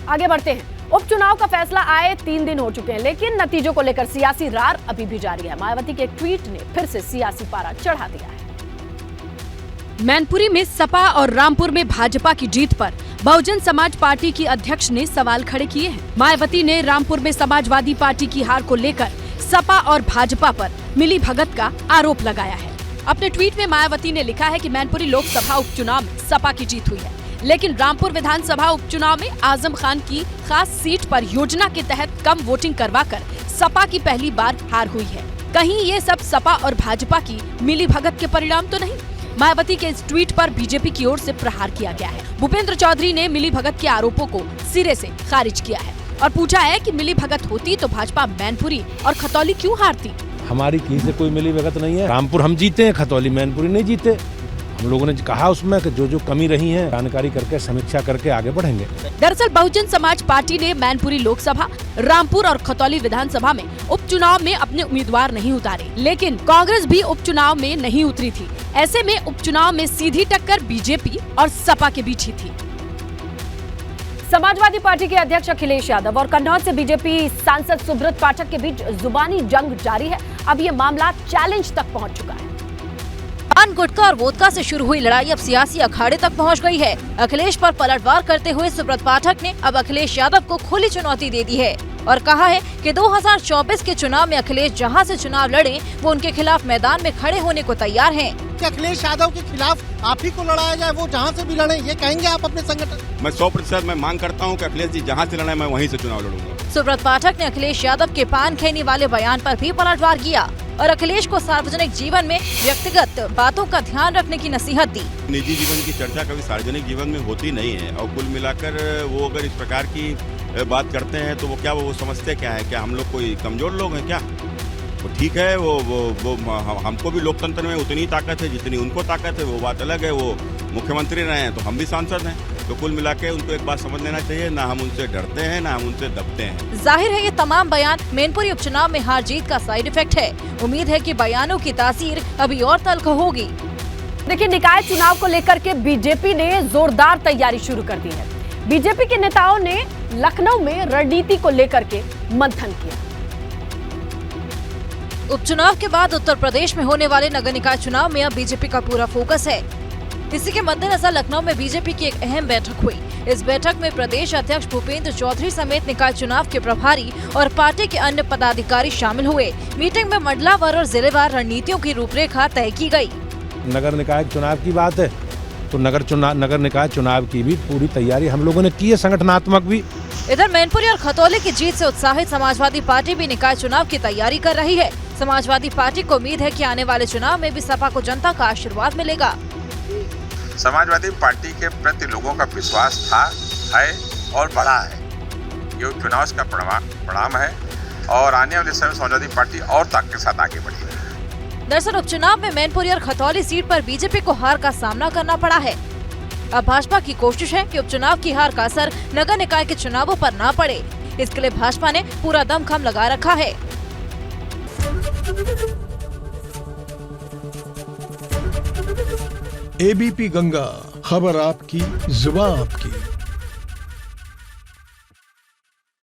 आगे बढ़ते हैं। उपचुनाव का फैसला आए 3 दिन हो चुके हैं, लेकिन नतीजों को लेकर सियासी रार अभी भी जारी है। मायावती के एक ट्वीट ने फिर से सियासी पारा चढ़ा दिया है। मैनपुरी में सपा और रामपुर में भाजपा की जीत पर बहुजन समाज पार्टी की अध्यक्ष ने सवाल खड़े किए हैं। मायावती ने रामपुर में समाजवादी पार्टी की हार को लेकर सपा और भाजपा पर मिली भगत का आरोप लगाया है। अपने ट्वीट में मायावती ने लिखा है कि मैनपुरी लोकसभा उपचुनाव में सपा की जीत हुई है, लेकिन रामपुर विधानसभा उपचुनाव में आजम खान की खास सीट पर योजना के तहत कम वोटिंग करवाकर सपा की पहली बार हार हुई है। कहीं ये सब सपा और भाजपा की मिली भगत के परिणाम तो नहीं? मायावती के इस ट्वीट पर बीजेपी की ओर से प्रहार किया गया है। भूपेंद्र चौधरी ने मिली भगत के आरोपों को सिरे से खारिज किया है और पूछा है कि मिली भगत होती तो भाजपा मैनपुरी और खतौली क्यों हारती? हमारी कहीं से कोई मिली भगत नहीं है। रामपुर हम जीते हैं, खतौली मैनपुरी नहीं जीते। हम लोगों ने कहा उसमें कि जो कमी रही है जानकारी करके समीक्षा करके आगे बढ़ेंगे। दरअसल बहुजन समाज पार्टी ने मैनपुरी लोकसभा, रामपुर और खतौली विधानसभा में उपचुनाव में अपने उम्मीदवार नहीं उतारे, लेकिन कांग्रेस भी उपचुनाव में नहीं उतरी थी। ऐसे में उपचुनाव में सीधी टक्कर बीजेपी और सपा के बीच ही थी। समाजवादी पार्टी के अध्यक्ष अखिलेश यादव और कन्नौज से बीजेपी सांसद सुब्रत पाठक के बीच जुबानी जंग जारी है। अब ये मामला चैलेंज तक पहुंच चुका है। पान गुटखा और वोदका से शुरू हुई लड़ाई अब सियासी अखाड़े तक पहुंच गई है। अखिलेश पर पलटवार करते हुए सुब्रत पाठक ने अब अखिलेश यादव को खुली चुनौती दे दी है और कहा है कि 2024 के चुनाव में अखिलेश जहां से चुनाव लड़े वो उनके खिलाफ मैदान में खड़े होने को तैयार हैं। कि अखिलेश यादव के खिलाफ आप ही को लड़ाया जाए, वो जहां से भी लड़े, ये कहेंगे आप अपने संगठन? मैं 100% मैं मांग करता हूं कि अखिलेश जी जहां से लड़े मैं वहीं से चुनाव लड़ूंगा। सुब्रत पाठक ने अखिलेश यादव के पान खैनी वाले बयान पर भी पलटवार किया और अखिलेश को सार्वजनिक जीवन में व्यक्तिगत बातों का ध्यान रखने की नसीहत दी। निजी जीवन की चर्चा कभी सार्वजनिक जीवन में होती नहीं है और कुल मिलाकर वो अगर इस प्रकार की बात करते हैं तो वो समझते क्या है? क्या हम लोग कोई कमजोर लोग हैं क्या? वो ठीक है, वो हमको भी लोकतंत्र में उतनी ताकत है जितनी उनको ताकत है, वो बात अलग है। वो मुख्यमंत्री रहे हैं तो हम भी सांसद हैं, तो कुल मिला के उनको एक बात समझ लेना चाहिए, ना हम उनसे डरते हैं ना हम उनसे दबते हैं। जाहिर है ये तमाम बयान मैनपुरी उपचुनाव में हार जीत का साइड इफेक्ट है। उम्मीद है कि बयानों की तासीर अभी और तल्ख होगी। देखिए, निकाय चुनाव को लेकर के बीजेपी ने जोरदार तैयारी शुरू कर दी है। बीजेपी के नेताओं ने लखनऊ में रणनीति को लेकर के मंथन किया। उपचुनाव के बाद उत्तर प्रदेश में होने वाले नगर निकाय चुनाव में अब बीजेपी का पूरा फोकस है। इसी के मद्देनजर लखनऊ में बीजेपी की एक अहम बैठक हुई। इस बैठक में प्रदेश अध्यक्ष भूपेंद्र चौधरी समेत निकाय चुनाव के प्रभारी और पार्टी के अन्य पदाधिकारी शामिल हुए। मीटिंग में मंडलावार और जिलेवार रणनीतियों की रूपरेखा तय की गई। नगर निकाय चुनाव की बात है तो नगर निकाय चुनाव की भी पूरी तैयारी हम लोगों ने की है, संगठनात्मक भी। इधर मैनपुरी और खतौली की जीत से उत्साहित समाजवादी पार्टी भी निकाय चुनाव की तैयारी कर रही है। समाजवादी पार्टी को उम्मीद है कि आने वाले चुनाव में भी सपा को जनता का आशीर्वाद मिलेगा। समाजवादी पार्टी के प्रति लोगों का विश्वास था, है और बढ़ा है। ये चुनाव का परिणाम है और आने वाले समय समाजवादी पार्टी और ताकत के साथ आगे बढ़ेगी। दरअसल उपचुनाव में मैनपुरी और खतौली सीट पर बीजेपी को हार का सामना करना पड़ा है। अब भाजपा की कोशिश है कि उपचुनाव की हार का असर नगर निकाय के चुनावों पर न पड़े। इसके लिए भाजपा ने पूरा दमखम लगा रखा है। एबीपी गंगा, खबर आपकी, जुबान आपकी।